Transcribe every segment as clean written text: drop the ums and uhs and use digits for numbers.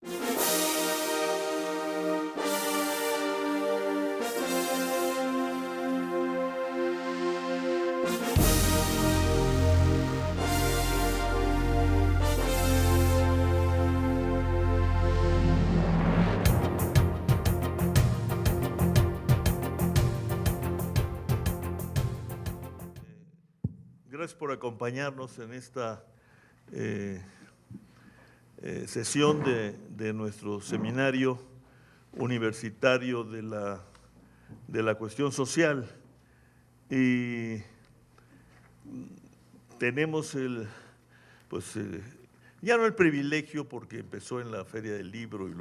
Gracias por acompañarnos en esta sesión de nuestro seminario universitario de la cuestión social. Y tenemos ya no el privilegio, porque empezó en la Feria del Libro y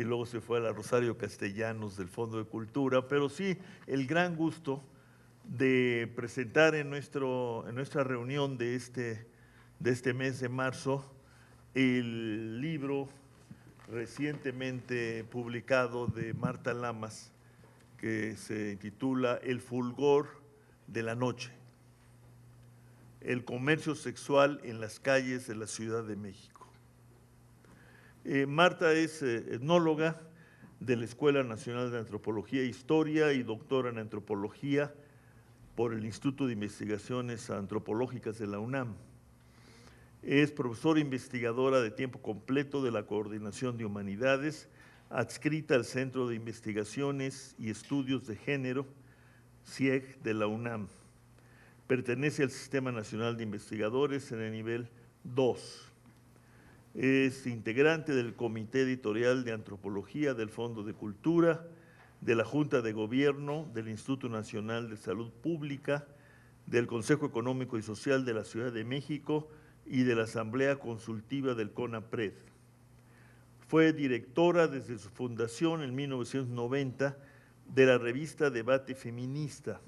luego se fue a la Rosario Castellanos del Fondo de Cultura, pero sí el gran gusto de presentar en nuestra reunión de este mes de marzo el libro recientemente publicado de Marta Lamas, que se titula El fulgor de la noche, el comercio sexual en las calles de la Ciudad de México. Marta es etnóloga de la Escuela Nacional de Antropología e Historia y doctora en Antropología por el Instituto de Investigaciones Antropológicas de la UNAM. Es profesora investigadora de tiempo completo de la Coordinación de Humanidades, adscrita al Centro de Investigaciones y Estudios de Género, CIEG, de la UNAM. Pertenece al Sistema Nacional de Investigadores en el nivel 2. Es integrante del Comité Editorial de Antropología del Fondo de Cultura, de la Junta de Gobierno del Instituto Nacional de Salud Pública, del Consejo Económico y Social de la Ciudad de México y de la Asamblea Consultiva del CONAPRED. Fue directora desde su fundación en 1990 de la revista Debate Feminista,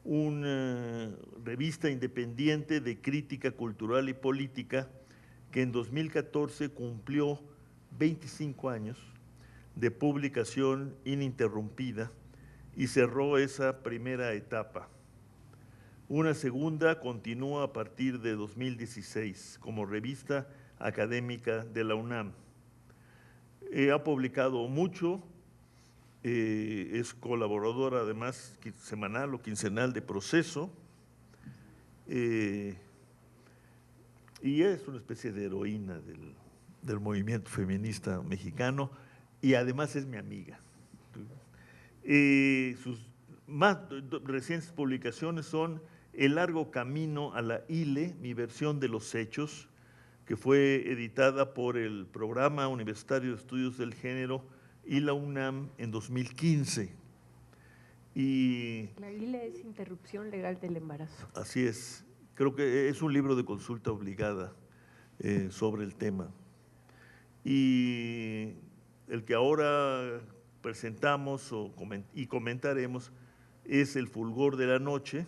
una revista independiente de crítica cultural y política que en 2014 cumplió 25 años de publicación ininterrumpida y cerró esa primera etapa. Una segunda continúa a partir de 2016 como revista académica de la UNAM. Ha publicado mucho, es colaboradora además semanal o quincenal de Proceso, y es una especie de heroína del movimiento feminista mexicano, y además es mi amiga. Sus más recientes publicaciones son El largo camino a la ILE, mi versión de los hechos, que fue editada por el Programa Universitario de Estudios del Género y la UNAM en 2015. Y la ILE es interrupción legal del embarazo. Así es, creo que es un libro de consulta obligada sobre el tema. Y el que ahora presentamos y comentaremos es El fulgor de la noche,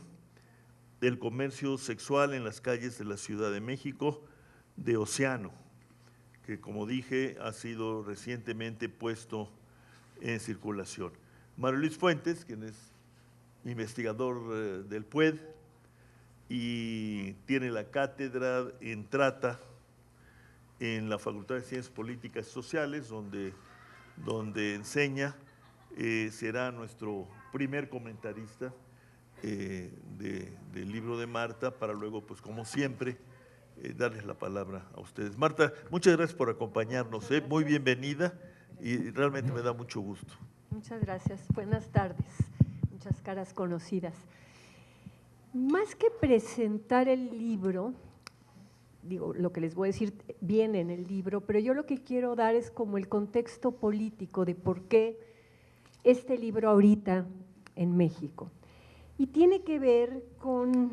del comercio sexual en las calles de la Ciudad de México, de Océano, que como dije ha sido recientemente puesto en circulación. Mario Luis Fuentes, quien es investigador del PUED y tiene la cátedra en Trata en la Facultad de Ciencias Políticas y Sociales, donde enseña, será nuestro primer comentarista del libro de Marta, para luego, pues como siempre, darles la palabra a ustedes. Marta, muchas gracias por acompañarnos, muy bienvenida y realmente me da mucho gusto. Muchas gracias, buenas tardes, muchas caras conocidas. Más que presentar el libro, digo, lo que les voy a decir viene en el libro, pero yo lo que quiero dar es como el contexto político de por qué este libro ahorita en México. Y tiene que ver con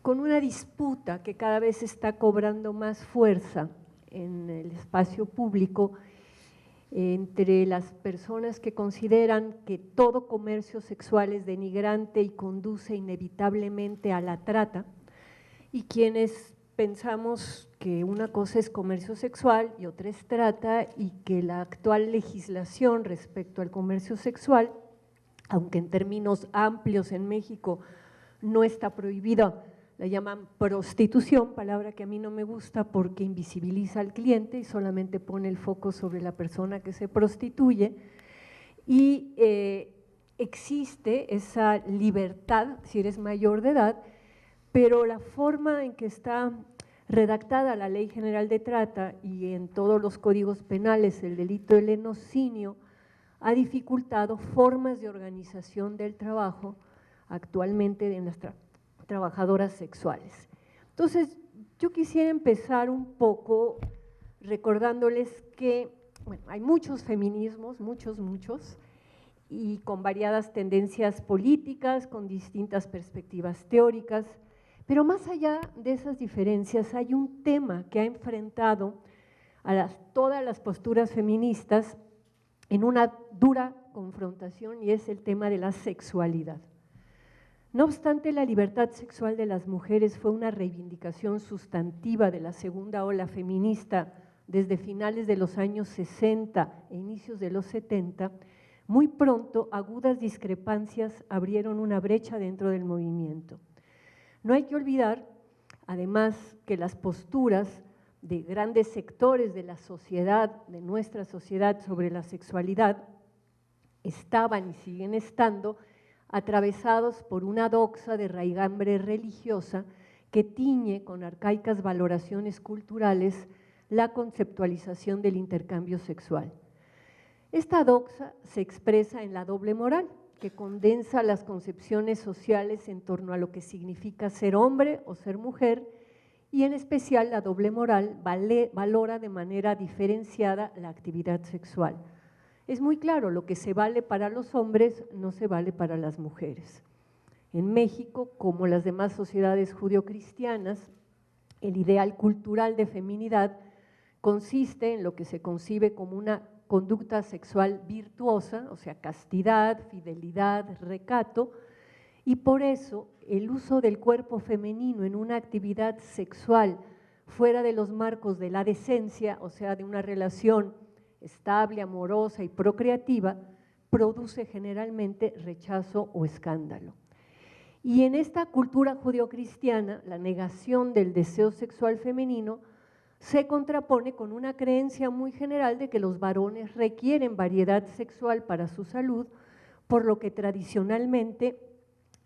una disputa que cada vez está cobrando más fuerza en el espacio público entre las personas que consideran que todo comercio sexual es denigrante y conduce inevitablemente a la trata, y quienes pensamos que una cosa es comercio sexual y otra es trata, y que la actual legislación respecto al comercio sexual, aunque en términos amplios en México no está prohibida la llaman prostitución, palabra que a mí no me gusta porque invisibiliza al cliente y solamente pone el foco sobre la persona que se prostituye, y existe esa libertad si eres mayor de edad, pero la forma en que está redactada la Ley General de Trata y en todos los códigos penales el delito de lenocinio ha dificultado formas de organización del trabajo actualmente de nuestras trabajadoras sexuales. Entonces, yo quisiera empezar un poco recordándoles que, bueno, hay muchos feminismos, muchos, y con variadas tendencias políticas, con distintas perspectivas teóricas, pero más allá de esas diferencias hay un tema que ha enfrentado a todas las posturas feministas en una dura confrontación, y es el tema de la sexualidad. No obstante, la libertad sexual de las mujeres fue una reivindicación sustantiva de la segunda ola feminista desde finales de los años 60 e inicios de los 70, muy pronto agudas discrepancias abrieron una brecha dentro del movimiento. No hay que olvidar, además, que las posturas de grandes sectores de la sociedad, de nuestra sociedad sobre la sexualidad, estaban y siguen estando atravesados por una doxa de raigambre religiosa que tiñe con arcaicas valoraciones culturales la conceptualización del intercambio sexual. Esta doxa se expresa en la doble moral, que condensa las concepciones sociales en torno a lo que significa ser hombre o ser mujer, y en especial la doble moral valora de manera diferenciada la actividad sexual. Es muy claro, lo que se vale para los hombres no se vale para las mujeres. En México, como las demás sociedades judeocristianas, el ideal cultural de feminidad consiste en lo que se concibe como una conducta sexual virtuosa, o sea, castidad, fidelidad, recato, y por eso el uso del cuerpo femenino en una actividad sexual fuera de los marcos de la decencia, o sea, de una relación estable, amorosa y procreativa, produce generalmente rechazo o escándalo. Y en esta cultura judeocristiana, la negación del deseo sexual femenino se contrapone con una creencia muy general de que los varones requieren variedad sexual para su salud, por lo que tradicionalmente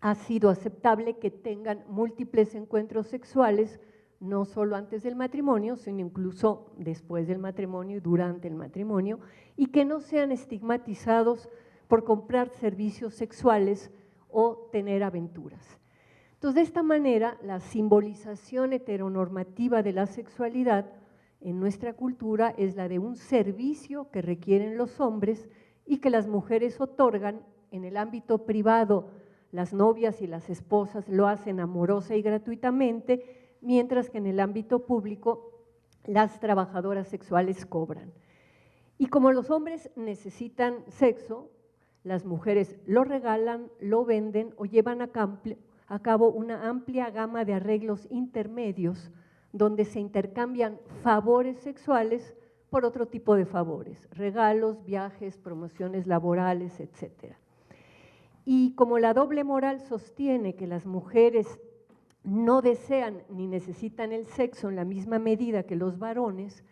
ha sido aceptable que tengan múltiples encuentros sexuales, no solo antes del matrimonio, sino incluso después del matrimonio y durante el matrimonio, y que no sean estigmatizados por comprar servicios sexuales o tener aventuras. Entonces, de esta manera, la simbolización heteronormativa de la sexualidad en nuestra cultura es la de un servicio que requieren los hombres y que las mujeres otorgan en el ámbito privado. Las novias y las esposas lo hacen amorosa y gratuitamente, mientras que en el ámbito público las trabajadoras sexuales cobran. Y como los hombres necesitan sexo, las mujeres lo regalan, lo venden o llevan a cabo una amplia gama de arreglos intermedios donde se intercambian favores sexuales por otro tipo de favores, regalos, viajes, promociones laborales, etc. Y como la doble moral sostiene que las mujeres no desean ni necesitan el sexo en la misma medida que los varones,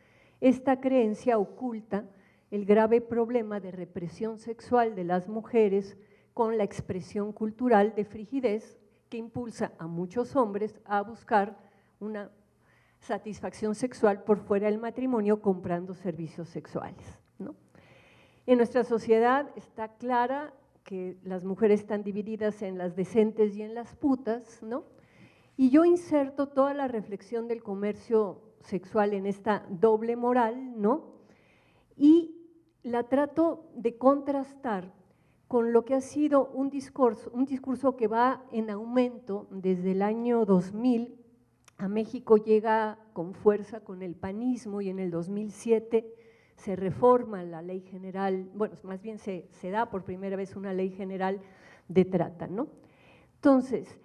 esta creencia oculta el grave problema de represión sexual de las mujeres con la expresión cultural de frigidez que impulsa a muchos hombres a buscar una satisfacción sexual por fuera del matrimonio comprando servicios sexuales, ¿no? En nuestra sociedad está clara que las mujeres están divididas en las decentes y en las putas, ¿no? Y yo inserto toda la reflexión del comercio sexual en esta doble moral, ¿no? Y la trato de contrastar con lo que ha sido un discurso que va en aumento desde el año 2000. A México llega con fuerza con el panismo y en el 2007 se reforma la ley general, bueno, más bien se da por primera vez una ley general de trata, ¿no? Entonces,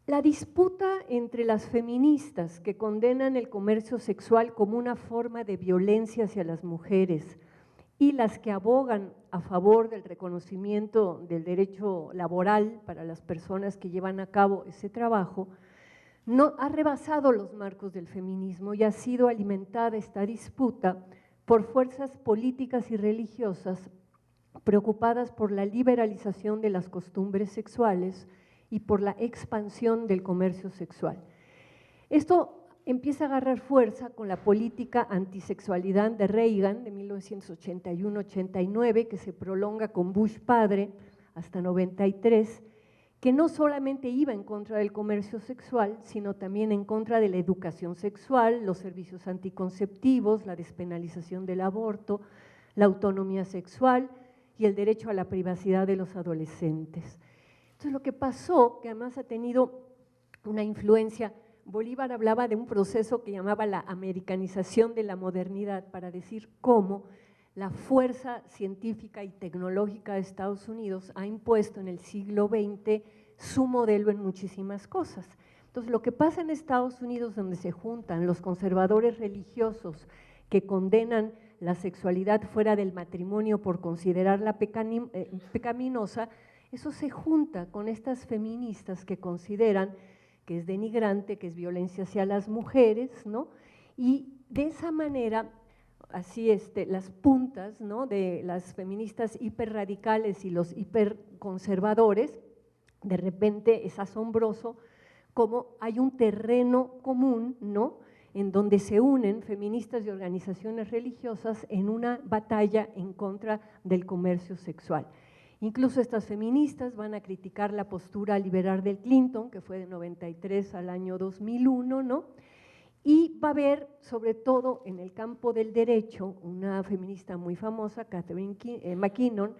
la disputa entre las feministas que condenan el comercio sexual como una forma de violencia hacia las mujeres y las que abogan a favor del reconocimiento del derecho laboral para las personas que llevan a cabo ese trabajo, no ha rebasado los marcos del feminismo y ha sido alimentada esta disputa por fuerzas políticas y religiosas preocupadas por la liberalización de las costumbres sexuales y por la expansión del comercio sexual. Esto empieza a agarrar fuerza con la política antisexualidad de Reagan de 1981-89, que se prolonga con Bush padre hasta 93, que no solamente iba en contra del comercio sexual, sino también en contra de la educación sexual, los servicios anticonceptivos, la despenalización del aborto, la autonomía sexual y el derecho a la privacidad de los adolescentes. Entonces, lo que pasó, que además ha tenido una influencia, Bolívar hablaba de un proceso que llamaba la americanización de la modernidad para decir cómo la fuerza científica y tecnológica de Estados Unidos ha impuesto en el siglo XX su modelo en muchísimas cosas. Entonces, lo que pasa en Estados Unidos, donde se juntan los conservadores religiosos que condenan la sexualidad fuera del matrimonio por considerarla pecaminosa, eso se junta con estas feministas que consideran que es denigrante, que es violencia hacia las mujeres, ¿no? Y de esa manera, así las puntas, ¿no?, de las feministas hiperradicales y los hiperconservadores, de repente es asombroso cómo hay un terreno común, ¿no?, en donde se unen feministas y organizaciones religiosas en una batalla en contra del comercio sexual. Incluso estas feministas van a criticar la postura liberal del Clinton, que fue de 93 al año 2001, ¿no? Y va a haber, sobre todo en el campo del derecho, una feminista muy famosa, Catherine McKinnon,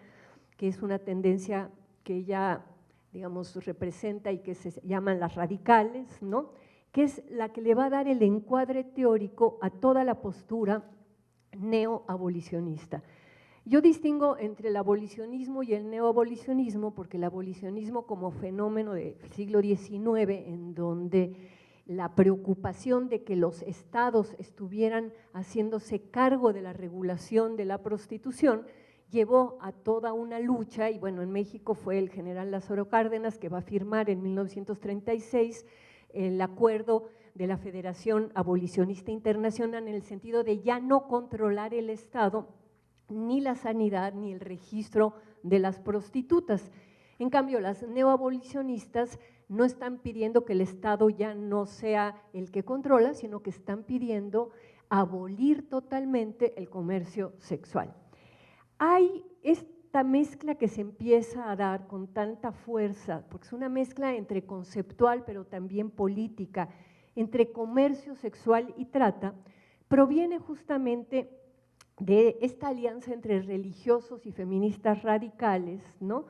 que es una tendencia que ella, digamos, representa y que se llaman las radicales, ¿no?, que es la que le va a dar el encuadre teórico a toda la postura neoabolicionista. Yo distingo entre el abolicionismo y el neoabolicionismo porque el abolicionismo como fenómeno del siglo XIX, en donde la preocupación de que los estados estuvieran haciéndose cargo de la regulación de la prostitución, llevó a toda una lucha, y bueno, en México fue el general Lázaro Cárdenas que va a firmar en 1936 el acuerdo de la Federación Abolicionista Internacional en el sentido de ya no controlar el Estado, ni la sanidad, ni el registro de las prostitutas. En cambio, las neoabolicionistas no están pidiendo que el Estado ya no sea el que controla, sino que están pidiendo abolir totalmente el comercio sexual. Hay esta mezcla que se empieza a dar con tanta fuerza, porque es una mezcla entre conceptual pero también política, entre comercio sexual y trata, proviene justamente de esta alianza entre religiosos y feministas radicales, ¿no?,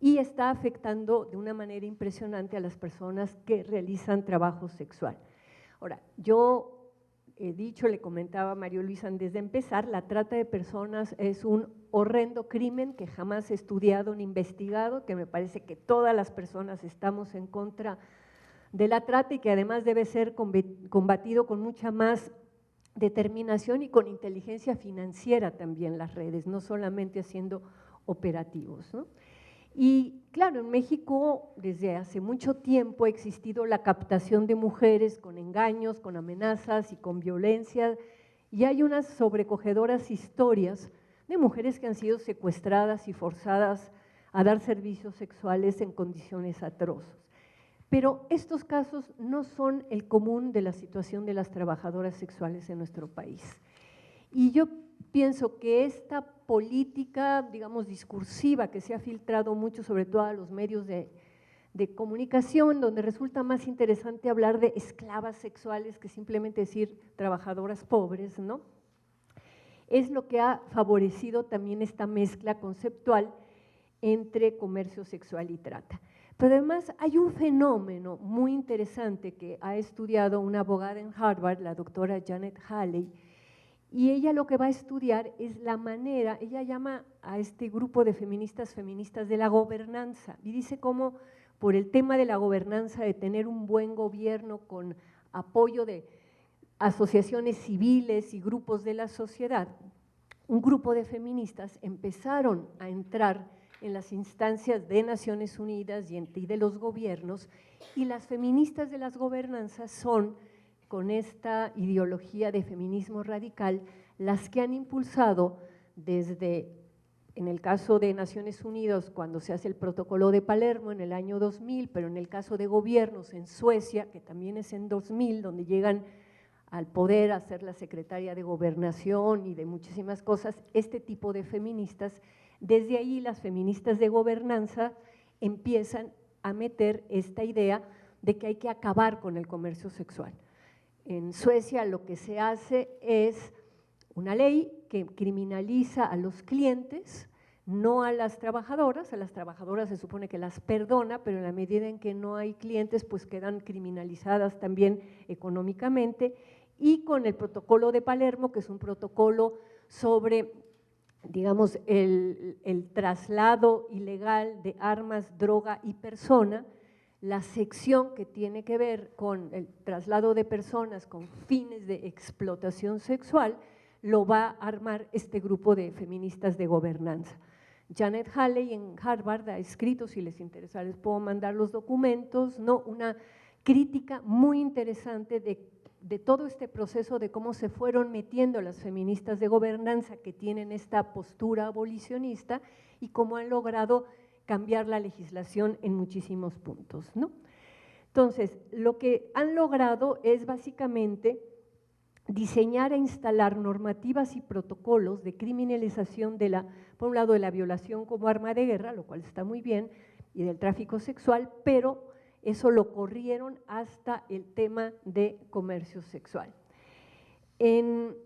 y está afectando de una manera impresionante a las personas que realizan trabajo sexual. Ahora, yo he dicho, le comentaba a María Luisa antes de empezar, la trata de personas es un horrendo crimen que jamás he estudiado ni investigado, que me parece que todas las personas estamos en contra de la trata y que además debe ser combatido con mucha más determinación y con inteligencia financiera también las redes, no solamente haciendo operativos, ¿no? Y claro, en México desde hace mucho tiempo ha existido la captación de mujeres con engaños, con amenazas y con violencia, y hay unas sobrecogedoras historias de mujeres que han sido secuestradas y forzadas a dar servicios sexuales en condiciones atroces. Pero estos casos no son el común de la situación de las trabajadoras sexuales en nuestro país. Y yo pienso que esta política, digamos, discursiva que se ha filtrado mucho, sobre todo a los medios de comunicación, donde resulta más interesante hablar de esclavas sexuales que simplemente decir trabajadoras pobres, ¿no?, es lo que ha favorecido también esta mezcla conceptual entre comercio sexual y trata. Pero además hay un fenómeno muy interesante que ha estudiado una abogada en Harvard, la doctora Janet Halley, y ella lo que va a estudiar es la manera, ella llama a este grupo de feministas de la gobernanza, y dice cómo por el tema de la gobernanza, de tener un buen gobierno con apoyo de asociaciones civiles y grupos de la sociedad, un grupo de feministas empezaron a entrar en las instancias de Naciones Unidas y de los gobiernos, y las feministas de las gobernanzas son, con esta ideología de feminismo radical, las que han impulsado desde, en el caso de Naciones Unidas, cuando se hace el protocolo de Palermo en el año 2000, pero en el caso de gobiernos en Suecia, que también es en 2000, donde llegan al poder a ser la secretaria de Gobernación y de muchísimas cosas, este tipo de feministas, desde ahí las feministas de gobernanza empiezan a meter esta idea de que hay que acabar con el comercio sexual. En Suecia lo que se hace es una ley que criminaliza a los clientes, no a las trabajadoras se supone que las perdona, pero en la medida en que no hay clientes, pues quedan criminalizadas también económicamente, y con el protocolo de Palermo, que es un protocolo sobre, digamos, el traslado ilegal de armas, droga y persona, la sección que tiene que ver con el traslado de personas con fines de explotación sexual, lo va a armar este grupo de feministas de gobernanza. Janet Halley en Harvard ha escrito, si les interesa les puedo mandar los documentos, ¿no? Una crítica muy interesante de todo este proceso de cómo se fueron metiendo las feministas de gobernanza que tienen esta postura abolicionista y cómo han logrado cambiar la legislación en muchísimos puntos, ¿no? Entonces, lo que han logrado es básicamente diseñar e instalar normativas y protocolos de criminalización de por un lado, de la violación como arma de guerra, lo cual está muy bien, y del tráfico sexual, pero eso lo corrieron hasta el tema de comercio sexual. En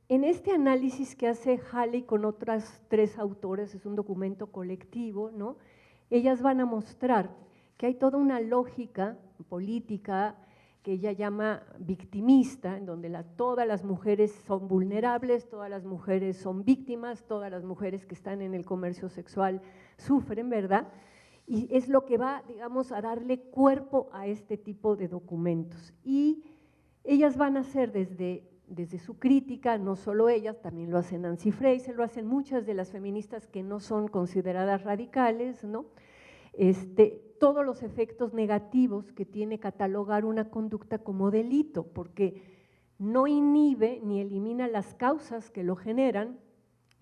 este análisis que hace Halley con otras 3 autores, es un documento colectivo, ¿no? Ellas van a mostrar que hay toda una lógica política que ella llama victimista, en donde todas las mujeres son vulnerables, todas las mujeres son víctimas, todas las mujeres que están en el comercio sexual sufren, ¿verdad? Y es lo que va, digamos, a darle cuerpo a este tipo de documentos. Y ellas van a hacer desde su crítica, no solo ellas, también lo hacen Nancy Fraser, lo hacen muchas de las feministas que no son consideradas radicales, ¿no? Todos los efectos negativos que tiene catalogar una conducta como delito, porque no inhibe ni elimina las causas que lo generan,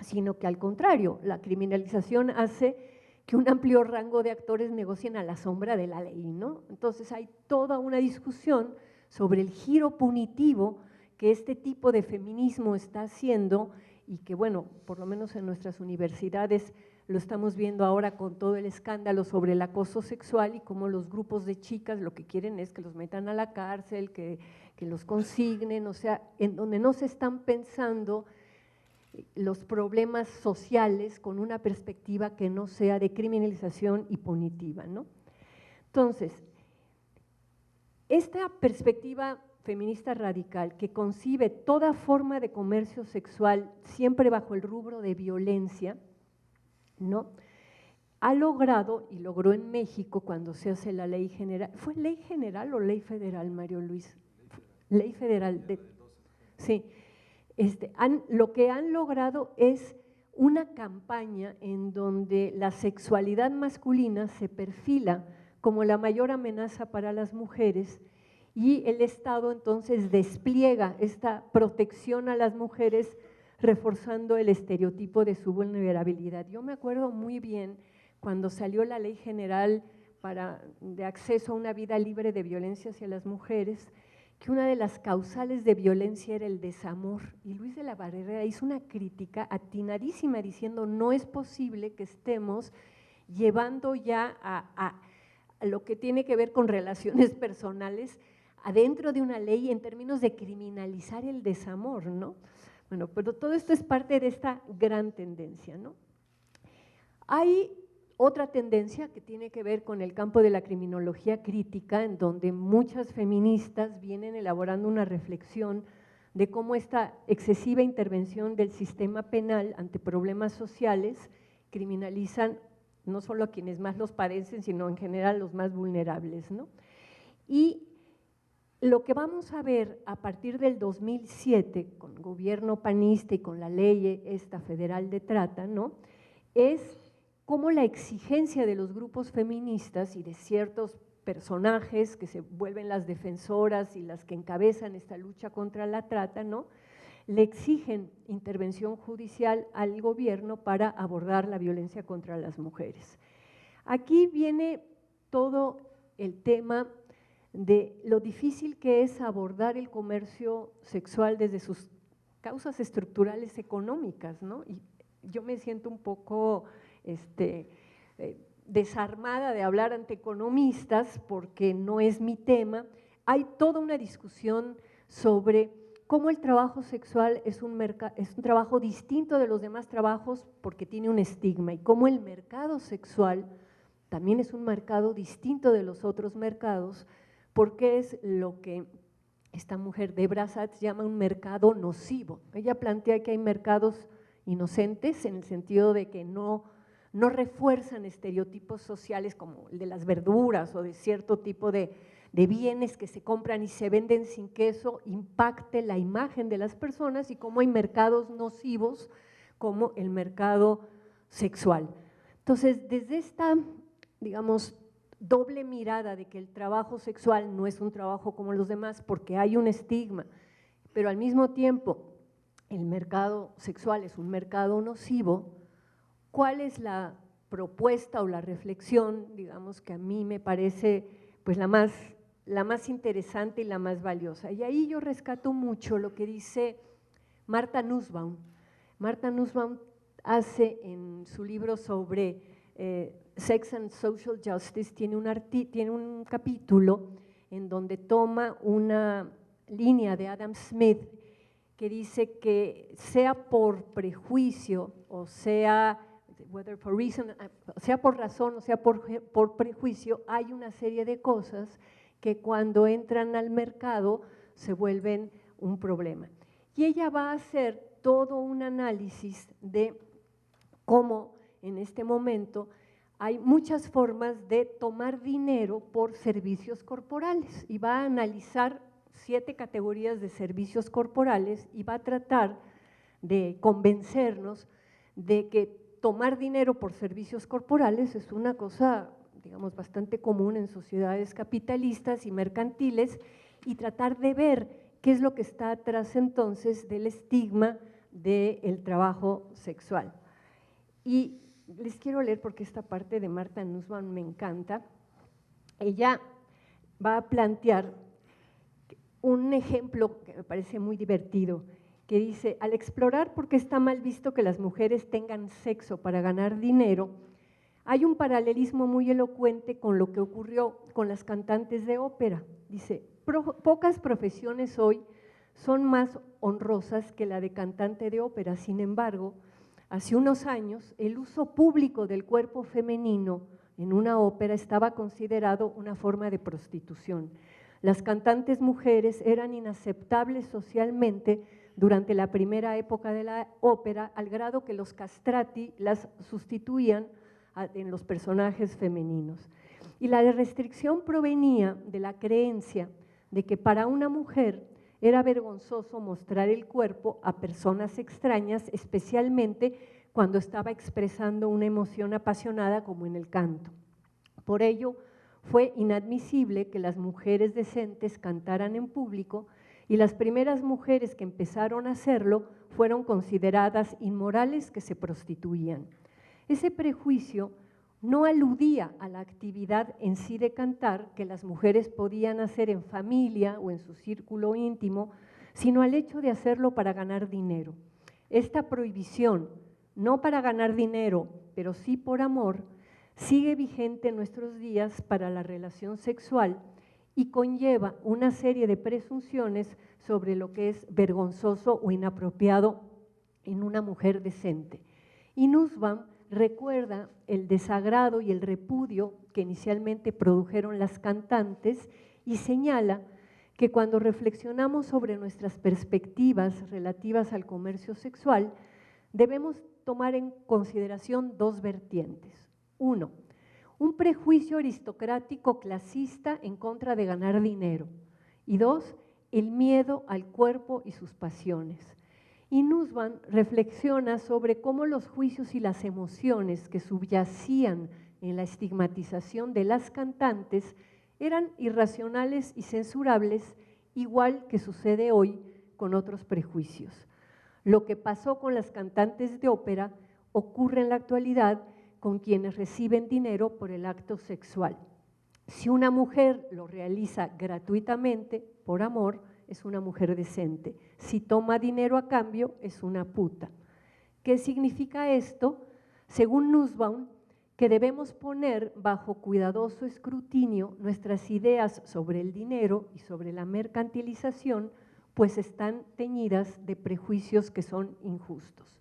sino que al contrario, la criminalización hace que un amplio rango de actores negocien a la sombra de la ley, ¿no? Entonces hay toda una discusión sobre el giro punitivo que este tipo de feminismo está haciendo y que, bueno, por lo menos en nuestras universidades lo estamos viendo ahora con todo el escándalo sobre el acoso sexual y cómo los grupos de chicas lo que quieren es que los metan a la cárcel, que los consignen, o sea, en donde no se están pensando los problemas sociales con una perspectiva que no sea de criminalización y punitiva, ¿no? Entonces, esta perspectiva feminista radical que concibe toda forma de comercio sexual siempre bajo el rubro de violencia, ¿no? Ha logrado, y logró en México cuando se hace la ley general, ¿fue ley general o ley federal, Mario Luis? Ley federal, sí. Lo que han logrado es una campaña en donde la sexualidad masculina se perfila como la mayor amenaza para las mujeres y el Estado entonces despliega esta protección a las mujeres reforzando el estereotipo de su vulnerabilidad. Yo me acuerdo muy bien cuando salió la Ley General de acceso a una vida libre de violencia hacia las mujeres, que una de las causales de violencia era el desamor, y Luis de la Barrera hizo una crítica atinadísima diciendo no es posible que estemos llevando ya a lo que tiene que ver con relaciones personales adentro de una ley en términos de criminalizar el desamor, ¿no? Bueno, pero todo esto es parte de esta gran tendencia, ¿no? Hay otra tendencia que tiene que ver con el campo de la criminología crítica, en donde muchas feministas vienen elaborando una reflexión de cómo esta excesiva intervención del sistema penal ante problemas sociales criminalizan no solo a quienes más los padecen, sino en general los más vulnerables, ¿no? Y lo que vamos a ver a partir del 2007, con el gobierno panista y con la ley esta federal de trata, ¿no?, es cómo la exigencia de los grupos feministas y de ciertos personajes que se vuelven las defensoras y las que encabezan esta lucha contra la trata, ¿no?, le exigen intervención judicial al gobierno para abordar la violencia contra las mujeres. Aquí viene todo el tema de lo difícil que es abordar el comercio sexual desde sus causas estructurales económicas, ¿no? Y yo me siento un poco desarmada de hablar ante economistas porque no es mi tema. Hay toda una discusión sobre cómo el trabajo sexual es un trabajo distinto de los demás trabajos porque tiene un estigma, y cómo el mercado sexual también es un mercado distinto de los otros mercados porque es lo que esta mujer Debra Satz llama un mercado nocivo. Ella plantea que hay mercados inocentes en el sentido de que no refuerzan estereotipos sociales como el de las verduras o de cierto tipo de bienes que se compran y se venden sin que eso impacte la imagen de las personas, y cómo hay mercados nocivos como el mercado sexual. Entonces, desde esta, digamos, doble mirada de que el trabajo sexual no es un trabajo como los demás porque hay un estigma, pero al mismo tiempo el mercado sexual es un mercado nocivo, ¿cuál es la propuesta o la reflexión, digamos, que a mí me parece pues la más interesante y la más valiosa? Y ahí yo rescato mucho lo que dice Martha Nussbaum. Martha Nussbaum hace en su libro sobre Sex and Social Justice, tiene un capítulo en donde toma una línea de Adam Smith que dice que sea por prejuicio o sea por razón o sea por prejuicio, hay una serie de cosas que cuando entran al mercado se vuelven un problema. Y ella va a hacer todo un análisis de cómo en este momento hay muchas formas de tomar dinero por servicios corporales, y va a analizar 7 categorías de servicios corporales y va a tratar de convencernos de que tomar dinero por servicios corporales es una cosa, digamos, bastante común en sociedades capitalistas y mercantiles, y tratar de ver qué es lo que está atrás entonces del estigma del trabajo sexual. Y les quiero leer porque esta parte de Martha Nussbaum me encanta. Ella va a plantear un ejemplo que me parece muy divertido, que dice: al explorar por qué está mal visto que las mujeres tengan sexo para ganar dinero, hay un paralelismo muy elocuente con lo que ocurrió con las cantantes de ópera. Dice: pocas profesiones hoy son más honrosas que la de cantante de ópera. Sin embargo, hace unos años el uso público del cuerpo femenino en una ópera estaba considerado una forma de prostitución. Las cantantes mujeres eran inaceptables socialmente durante la primera época de la ópera, al grado que los castrati las sustituían en los personajes femeninos. Y la restricción provenía de la creencia de que para una mujer era vergonzoso mostrar el cuerpo a personas extrañas, especialmente cuando estaba expresando una emoción apasionada como en el canto. Por ello, fue inadmisible que las mujeres decentes cantaran en público, y las primeras mujeres que empezaron a hacerlo fueron consideradas inmorales que se prostituían. Ese prejuicio no aludía a la actividad en sí de cantar que las mujeres podían hacer en familia o en su círculo íntimo, sino al hecho de hacerlo para ganar dinero. Esta prohibición, no para ganar dinero, pero sí por amor, sigue vigente en nuestros días para la relación sexual y conlleva una serie de presunciones sobre lo que es vergonzoso o inapropiado en una mujer decente. Y Nussbaum recuerda el desagrado y el repudio que inicialmente produjeron las cantantes y señala que cuando reflexionamos sobre nuestras perspectivas relativas al comercio sexual, debemos tomar en consideración 2 vertientes. 1, un prejuicio aristocrático clasista en contra de ganar dinero, Y 2, el miedo al cuerpo y sus pasiones. Y Nussbaum reflexiona sobre cómo los juicios y las emociones que subyacían en la estigmatización de las cantantes eran irracionales y censurables, igual que sucede hoy con otros prejuicios. Lo que pasó con las cantantes de ópera ocurre en la actualidad con quienes reciben dinero por el acto sexual. Si una mujer lo realiza gratuitamente, por amor, es una mujer decente. Si toma dinero a cambio, es una puta. ¿Qué significa esto? Según Nussbaum, que debemos poner bajo cuidadoso escrutinio nuestras ideas sobre el dinero y sobre la mercantilización, pues están teñidas de prejuicios que son injustos.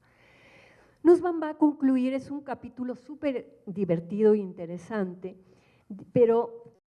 Nussbaum va a concluir, es un capítulo súper divertido e interesante, pero